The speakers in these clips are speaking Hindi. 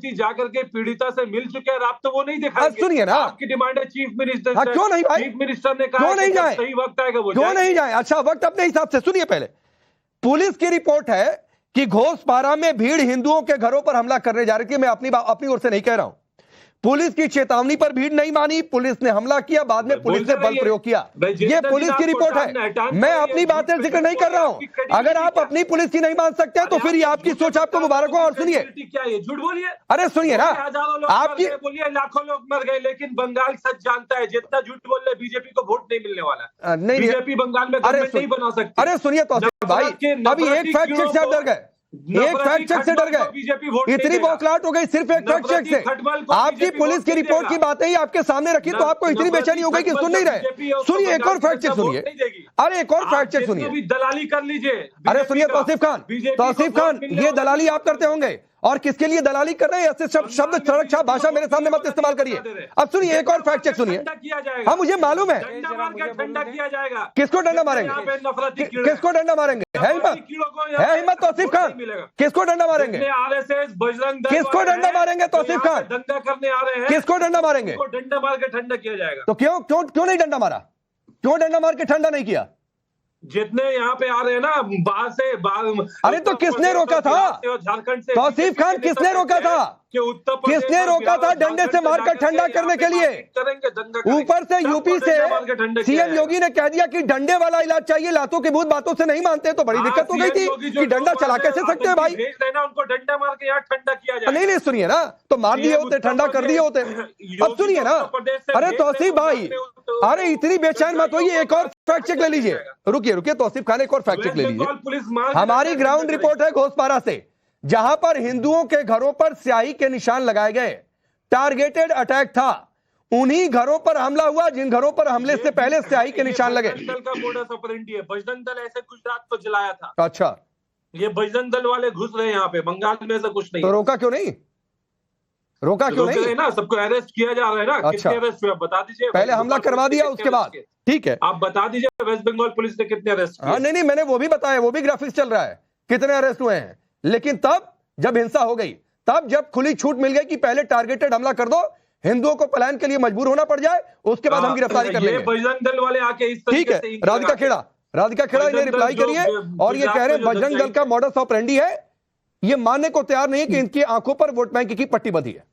मुख्यमंत्री जाकर के पीड़िता से मिल चुके हैं, आप तो वो नहीं दिखाएंगे। सुनिए ना, आपकी डिमांड है चीफ मिनिस्टर से। क्यों नहीं भाई, चीफ मिनिस्टर ने कहा क्यों नहीं जाए, सही वक्त आएगा वो क्यों नहीं जाए? अच्छा वक्त अपने हिसाब से सुनिए। पहले पुलिस की रिपोर्ट है कि घोषपारा में भीड़ हिंदुओं के घरों पर हमला करने जा रही थी। मैं अपनी ओर से नहीं कह रहा हूं, पुलिस की चेतावनी पर भीड़ नहीं मानी, पुलिस ने हमला किया, बाद में पुलिस ने बल प्रयोग किया। ये पुलिस की रिपोर्ट है, मैं अपनी बातें जिक्र नहीं कर रहा हूं। अगर आप अपनी पुलिस की नहीं मान सकते तो फिर ये आपकी सोच, आपको मुबारक हो। और सुनिए, क्या ये झूठ बोलिए? अरे सुनिए ना, आपकी बोलिए लाखों लोग मर गए, लेकिन बंगाल सच जानता है जितना झूठ बोल रहे बीजेपी को वोट नहीं मिलने वाला। नहीं, बीजेपी बंगाल में गवर्नमेंट नहीं बना सकती। अरे सुनिए तो भाई, अभी एक फैक्ट चेक से आप डर गए, एक फैक्ट चेक से डर गए, इतनी बौखलाहट हो गई सिर्फ एक फैक्ट चेक से। आपकी पुलिस की रिपोर्ट की बातें ही आपके सामने रखी तो आपको इतनी बेचैनी हो गई कि सुन नहीं रहे। सुनिए एक और फैक्ट चेक सुनिए, अरे एक और फैक्ट चेक सुनिए। दलाली कर लीजिए। अरे सुनिए तौसीफ खान, ये दलाली आप करते होंगे और किसके लिए दलाली कर रहे हैं? ऐसे शब्द सुरक्षा भाषा मेरे सामने मत इस्तेमाल करिए। अब सुनिए एक और फैक्ट चेक सुनिए। हाँ मुझे मालूम है, ठंडा किया जाएगा। किसको डंडा मारेंगे? किसको डंडा मारेंगे? है हिम्मत तौसीफ खान, किसको डंडा मारेंगे? आरएसएस बजरंग दल किसको डंडा मारेंगे तौसीफ खान? दंगा करने आ रहे हैं, किसको डंडा मारेंगे? डंडा मार के ठंडा किया जाएगा। तो क्यों क्यों क्यों नहीं डंडा मारा? क्यों डंडा मार के ठंडा नहीं किया? जितने यहाँ पे आ रहे हैं ना बाहर से, अरे तो किसने रोका था? झारखंड से तौसीफ खान किसने रोका था? किसने रोका था डंडे से मारकर ठंडा करने के लिए? ऊपर से यूपी से सीएम योगी ने कह दिया कि डंडे वाला इलाज चाहिए, लातों के भूत बातों से नहीं मानते। तो बड़ी दिक्कत हो गई थी कि डंडा चला कैसे सकते हैं भाई? उनको डंडा मार के यहाँ ठंडा किया जाए। नहीं सुनिए ना, तो मार दिए होते, ठंडा कर दिए होते। अब सुनिए ना, अरे तौसीफ भाई, अरे इतनी बेचैन मत होइए, एक और फैक्ट चेक ले लीजिए। रुकिए तौसीफ खान, एक और फैक्ट चेक ले लीजिए। हमारी ग्राउंड रिपोर्ट है घोषपारा से, जहां पर हिंदुओं के घरों पर स्याही के निशान लगाए गए, टारगेटेड अटैक था। उन्हीं घरों पर हमला हुआ जिन घरों पर हमले से पहले स्याही के निशान लगे। दल का मोडस ऑपरेंडी है। बजरंग दल ऐसे गुजरात को जलाया था। अच्छा, ये बजरंग दल वाले घुस रहे हैं यहाँ पे, बंगाल में ऐसा कुछ नहीं। तो रोका क्यों नहीं? रोका क्यों नहीं? ना सबको अरेस्ट किया जा रहा है ना। अच्छा, कितने अरेस्ट हुए बता दीजिए। पहले हमला करवा दिया उसके बाद, ठीक है आप बता दीजिए वेस्ट बंगाल पुलिस ने कितने अरेस्ट किए। हाँ नहीं मैंने वो भी बताया, वो भी ग्राफिक्स चल रहा है कितने अरेस्ट हुए हैं। लेकिन तब जब हिंसा हो गई, तब जब खुली छूट मिल गई कि पहले टारगेटेड हमला कर दो, हिंदुओं को पलायन के लिए मजबूर होना पड़ जाए, उसके बाद हम गिरफ्तारी कर लेंगे। बजरंग दल वाले आके इस ठीक है। राधिका खेड़ा ने रिप्लाई करी है और ये कह रहे हैं बजरंग दल का मॉडस ऑपरेंडी है। ये मानने को तैयार नहीं है कि इनकी आंखों पर वोट बैंक की पट्टी बंधी है।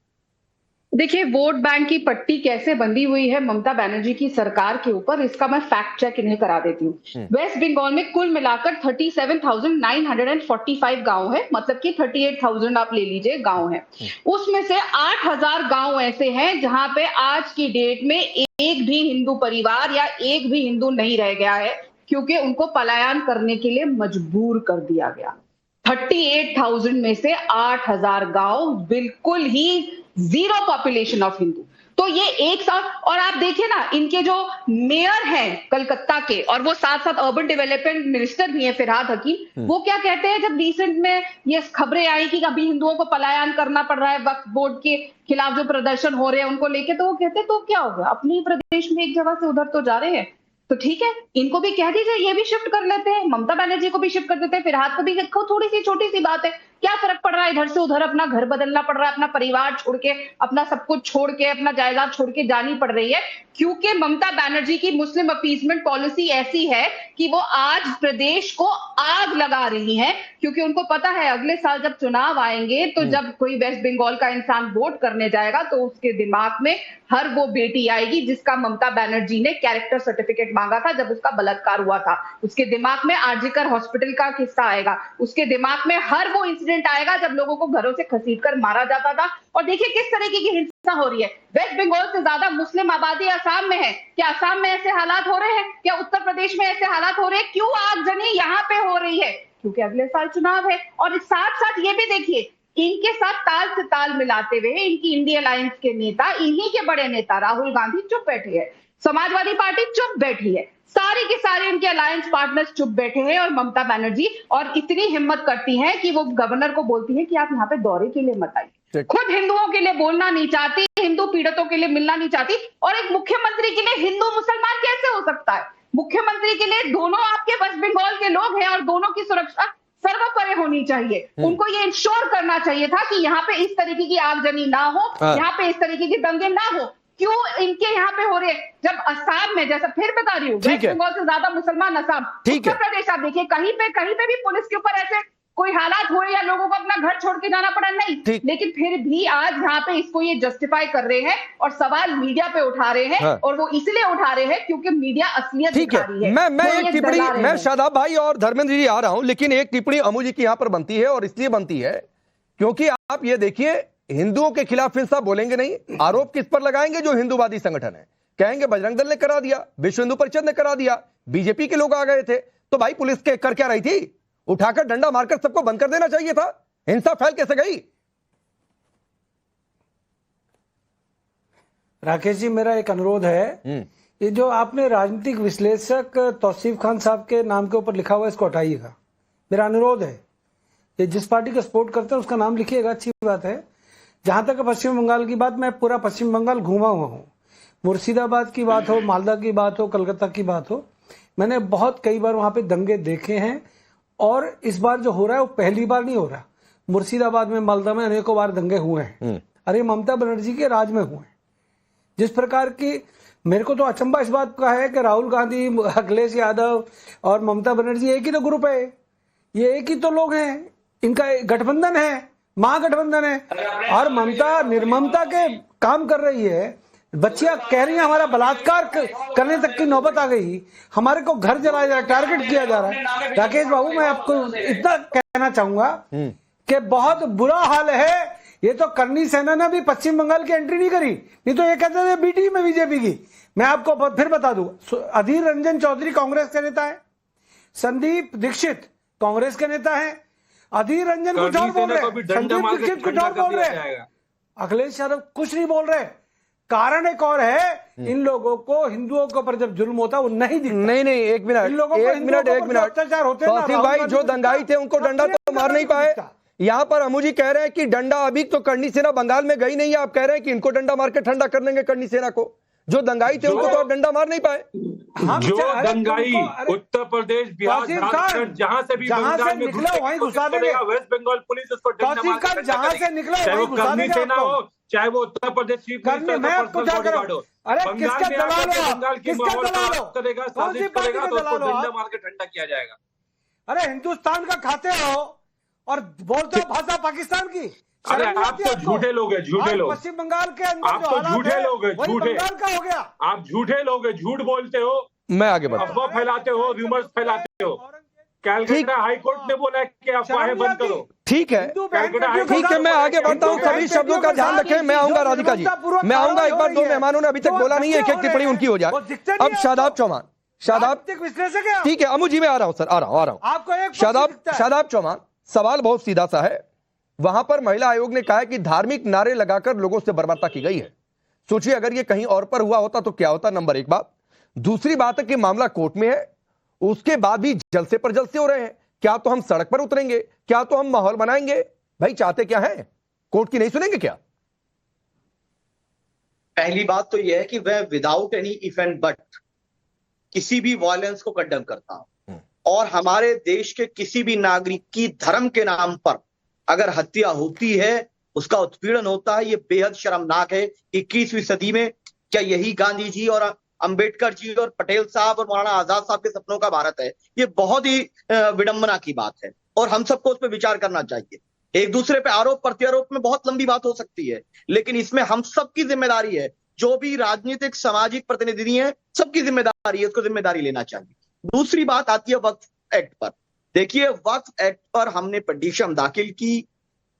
देखिए, वोट बैंक की पट्टी कैसे बंधी हुई है ममता बनर्जी की सरकार के ऊपर, इसका मैं फैक्ट चेक इन्हें करा देती हूँ। वेस्ट बंगाल में कुल मिलाकर 37,945 गांव है, मतलब कि 38,000 आप ले लीजिए गांव है। उसमें से 8,000 गांव ऐसे हैं जहां पे आज की डेट में एक भी हिंदू परिवार या एक भी हिंदू नहीं रह गया है, क्योंकि उनको पलायन करने के लिए मजबूर कर दिया गया। 38,000 में से 8,000 गांव बिल्कुल ही जीरो पॉपुलेशन ऑफ हिंदू। तो ये एक साथ, और आप देखिए ना, इनके जो मेयर हैं कलकत्ता के, और वो साथ साथ अर्बन डेवलपमेंट मिनिस्टर भी हैं फिरहाद हकीम, वो क्या कहते हैं जब रिसेंट में ये खबरें आई कि अभी हिंदुओं को पलायन करना पड़ रहा है वक्फ बोर्ड के खिलाफ जो प्रदर्शन हो रहे हैं उनको लेके, तो वो कहते तो क्या होगा, अपने प्रदेश में एक जगह से उधर तो जा रहे हैं, तो ठीक है इनको भी कह दीजिए, ये भी शिफ्ट कर लेते हैं, ममता बनर्जी को भी शिफ्ट कर देते हैं, फिरहाद को भी। थोड़ी सी छोटी सी बात है, क्या फर्क पड़ रहा है, इधर से उधर अपना घर बदलना पड़ रहा है, अपना परिवार छोड़ के, अपना सब कुछ छोड़ के, अपना जायदाद छोड़ के जानी पड़ रही है, क्योंकि ममता बनर्जी की मुस्लिम अपीसमेंट पॉलिसी ऐसी है कि वो आज प्रदेश को आग लगा रही है, क्योंकि उनको पता है अगले साल जब चुनाव आएंगे तो जब कोई वेस्ट बंगाल का इंसान वोट करने जाएगा तो उसके दिमाग में हर वो बेटी आएगी जिसका ममता बनर्जी ने कैरेक्टर सर्टिफिकेट मांगा था जब उसका बलात्कार हुआ था, उसके दिमाग में आरजीकर हॉस्पिटल का किस्सा आएगा, उसके दिमाग में हर वो इंसिडेंट आएगा जब लोगों को घरों से खसीदकर मारा जाता था। और देखिए किस तरीके की हिंसा हो रही है। वेस्ट बंगाल से ज्यादा मुस्लिम आबादी असम में है। क्या असम में ऐसे हालात हो रहे हैं? क्या उत्तर प्रदेश में ऐसे हालात हो रहे हैं? क्यों आगजनी यहाँ पे हो रही है? क्योंकि अगले साल चुनाव है। और साथ साथ ये भी देखिए, इनके साथ ताल से ताल मिलाते हुए इनकी इंडिया अलायंस के नेता, इन्हीं के बड़े नेता राहुल गांधी चुप बैठे हैं, समाजवादी पार्टी चुप बैठी है, सारी के सारे इनके अलायंस पार्टनर्स चुप बैठे हैं, और ममता बनर्जी और इतनी हिम्मत करती हैं कि वो गवर्नर को बोलती है कि आप यहाँ पे दौरे के लिए मत आइए। खुद हिंदुओं के लिए बोलना नहीं चाहती, हिंदू पीड़ितों के लिए मिलना नहीं चाहती। और एक मुख्यमंत्री के लिए हिंदू मुसलमान कैसे हो सकता है? मुख्यमंत्री के लिए दोनों आपके वेस्ट बंगाल के लोग हैं और दोनों की सुरक्षा सर्वोपरि होनी चाहिए। उनको ये इंश्योर करना चाहिए था कि यहाँ पे इस तरीके की आगजनी ना हो, यहाँ पे इस तरीके के दंगे ना हो। क्यों इनके यहाँ पे हो रहे, जब असम में, जैसा फिर बता रही हूँ, वेस्ट बंगाल से ज्यादा मुसलमान असम, उत्तर प्रदेश आप देखिए, कहीं पे भी पुलिस के ऊपर ऐसे कोई हालात हुए या लोगों को अपना घर छोड़ के जाना पड़ा, नहीं, लेकिन फिर भी आज यहाँ पे इसको ये जस्टिफाई कर रहे हैं और सवाल मीडिया पे उठा रहे हैं। और वो इसलिए उठा रहे हैं क्योंकि मीडिया असलियत दिखा रही है। मैं एक टिप्पणी, मैं शादाब भाई और धर्मेंद्र जी आ रहा हूं, लेकिन एक टिप्पणी अमू जी की यहां पर बनती है, और इसलिए बनती है क्योंकि आप ये देखिए, हिंदुओं के खिलाफ इंसाफ बोलेंगे नहीं, आरोप किस पर लगाएंगे? जो हिंदुवादी संगठन है, कहेंगे बजरंग दल ने करा दिया, विश्व हिंदू परिषद ने करा दिया, बीजेपी के लोग आ गए थे। तो भाई पुलिस के कर क्या रही थी? उठाकर डंडा मारकर सबको बंद कर देना चाहिए था। हिंसा फैल कैसे गई? राकेश जी, मेरा एक अनुरोध है, ये जो आपने राजनीतिक विश्लेषक तौसीफ खान साहब के नाम के ऊपर लिखा हुआ है, इसको हटाइएगा। मेरा अनुरोध है, ये जिस पार्टी का सपोर्ट करते हैं उसका नाम लिखिएगा, अच्छी बात है। जहां तक पश्चिम बंगाल की बात, मैं पूरा पश्चिम बंगाल घूमा हुआ हूँ। मुर्शिदाबाद की बात हो, मालदा की बात हो, कलकत्ता की बात हो, मैंने बहुत कई बार वहां पे दंगे देखे हैं। और इस बार जो हो रहा है वो पहली बार नहीं हो रहा। मुर्शिदाबाद में, मालदा में अनेकों बार दंगे हुए हैं। अरे ममता बनर्जी के राज में हुए हैं। जिस प्रकार की, मेरे को तो अचंभा इस बात का है कि राहुल गांधी, अखिलेश यादव और ममता बनर्जी एक ही तो ग्रुप है, ये एक ही तो लोग हैं, इनका गठबंधन है, महागठबंधन है। और ममता निर्ममता के काम कर रही है। बच्चियां कह रही हैं हमारा बलात्कार करने तक की नौबत आ गई, हमारे को घर जलाया जा रहा है, टारगेट किया जा रहा है। राकेश बाबू, मैं आपको इतना कहना चाहूंगा कि बहुत बुरा हाल है। ये तो करनी सेना ने भी पश्चिम बंगाल की एंट्री नहीं करी, नहीं तो ये कहते थे बीटी में बीजेपी की। मैं आपको फिर बता दूं, अधीर रंजन चौधरी कांग्रेस के नेता है, संदीप दीक्षित कांग्रेस के नेता है, अधीर रंजन कुछ और बोल रहे हैं, संदीप दीक्षित कुछ और बोल रहे हैं, अखिलेश यादव कुछ नहीं बोल रहे। कारण एक और है, इन लोगों को हिंदुओं के ऊपर जब जुल्म होता है वो नहीं दिखता। नहीं, एक मिनट, अत्याचार होते हैं। तौसीफ भाई, जो दंगाई थे उनको डंडा तो मार नहीं पाए। यहाँ पर अमू जी कह रहे हैं कि डंडा, अभी तो करनी सेना बंगाल में गई नहीं है, आप कह रहे हैं कि इनको डंडा मार के ठंडा कर देंगे करनी सेना को। जो दंगाई थे उनको तो आप डंडा मार नहीं पाए। जो दंगाई उत्तर प्रदेश, बिहार, झारखंड, जहां से भी निकला वहीं घुसा देंगे। वेस्ट बंगाल पुलिस उसको डंडा मार के, जहां से निकला चाहे वो करनी सेना हो, चाहे वो उत्तर प्रदेश चीफ मिनिस्टर मैं आपको क्या करूं? अरे किसका दलाल हो? बंगाल की माहौल करेगा, साजिश करेगा तो उसको डंडा मार के ठंडा किया जाएगा। अरे हिंदुस्तान का खाते हो और बोलते हो भाषा पाकिस्तान की। अरे आप तो झूठे लोग हैं, झूठे लोग। पश्चिम बंगाल के अंदर आप तो झूठे लोग हैं, झूठे। बंगाल का हो गया। आप झूठे लोग हैं, झूठ बोलते हो, मैं आगे बढ़ता, अफवाह फैलाते हो, रूमर्स फैलाते हो। कैलकाटा हाईकोर्ट ने बोला कि अफवाहें बंद करो। ठीक है, ठीक है, मैं आगे बढ़ता हूं। सभी शब्दों का ध्यान रखें। मैं आऊंगा राधिका जी, मैं आऊंगा। एक बार दो मेहमानों ने अभी तक बोला नहीं है, एक टिप्पणी उनकी हो जाए। अब शादाब चौहान, शादाब, ठीक है अमू जी, मैं आ रहा हूं सर, आ रहा हूं। शादाब चौहान, सवाल बहुत सीधा सा है। वहां पर महिला आयोग ने कहा है कि धार्मिक नारे लगाकर लोगों से बर्बरता की गई है। सोचिए अगर ये कहीं और पर हुआ होता तो क्या होता, नंबर एक बात। दूसरी बात है कि मामला कोर्ट में है, उसके बाद भी जलसे पर जलसे हो रहे हैं। क्या तो हम सड़क पर उतरेंगे, क्या तो हम माहौल बनाएंगे? भाई चाहते क्या है? कोर्ट की नहीं सुनेंगे क्या? पहली बात तो यह है कि वह without any if and but किसी भी वायलेंस को कंडेम करता हूं, और हमारे देश के किसी भी नागरिक की धर्म के नाम पर अगर हत्या होती है, उसका उत्पीड़न होता है, ये बेहद शर्मनाक है। 21वीं सदी में क्या यही गांधी जी और अंबेडकर जी और पटेल साहब और मौलाना आजाद साहब के सपनों का भारत है? ये बहुत ही विडंबना की बात है और हम सबको उस पर विचार करना चाहिए। एक दूसरे पे आरोप प्रत्यारोप में बहुत लंबी बात हो सकती है, लेकिन इसमें हम सबकी जिम्मेदारी है, जो भी राजनीतिक सामाजिक प्रतिनिधि हैं, सबकी जिम्मेदारी है, उसको जिम्मेदारी लेना चाहिए। दूसरी बात आती है वक्फ एक्ट पर। देखिए, वक्फ एक्ट पर हमने पिटीशन दाखिल की,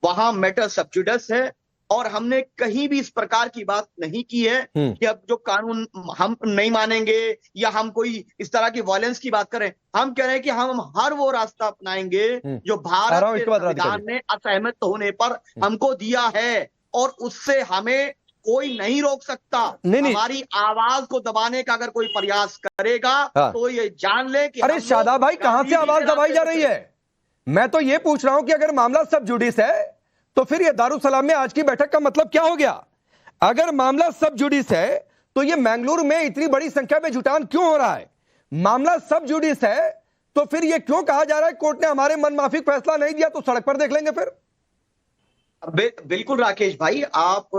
वहां मैटर सब जुडिस है, और हमने कहीं भी इस प्रकार की बात नहीं की है कि अब जो कानून हम नहीं मानेंगे या हम कोई इस तरह की वायलेंस की बात करें। हम कह रहे हैं कि हम हर वो रास्ता अपनाएंगे जो भारत के संविधान ने असहमत होने पर हमको दिया है, और उससे हमें कोई नहीं रोक सकता। हमारी आवाज को दबाने का अगर कोई प्रयास करेगा तो ये जान ले कि अरे शादाब भाई, कहां से आवाज दबाई जा रही है? मैं तो ये पूछ रहा हूं कि अगर मामला सब जुडिस है तो फिर ये दारुसलाम में आज की बैठक का मतलब क्या हो गया? अगर मामला सब जुडिस है तो ये मैंगलुरु में इतनी बड़ी संख्या में जुटान क्यों हो रहा है? मामला सब जुडिस है तो फिर ये क्यों कहा जा रहा है कोर्ट ने हमारे मनमाफिक फैसला नहीं दिया तो सड़क पर देख लेंगे फिर? बिल्कुल राकेश भाई, आप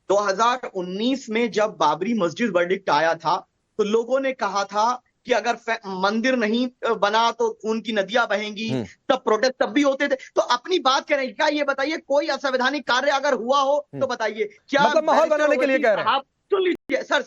2019 में जब बाबरी मस्जिद वर्डिक्ट आया था तो लोगों ने कहा था कि अगर मंदिर नहीं बना तो खून की नदियां बहेंगी, तब प्रोटेस्ट तब भी होते थे। तो अपनी बात कह रहे हैं क्या, ये बताइए कोई असंवैधानिक कार्य अगर हुआ हो तो बताइए क्या? मतलब माहौल बनाने के लिए कह रहे हैं। आप सुन लीजिए सर,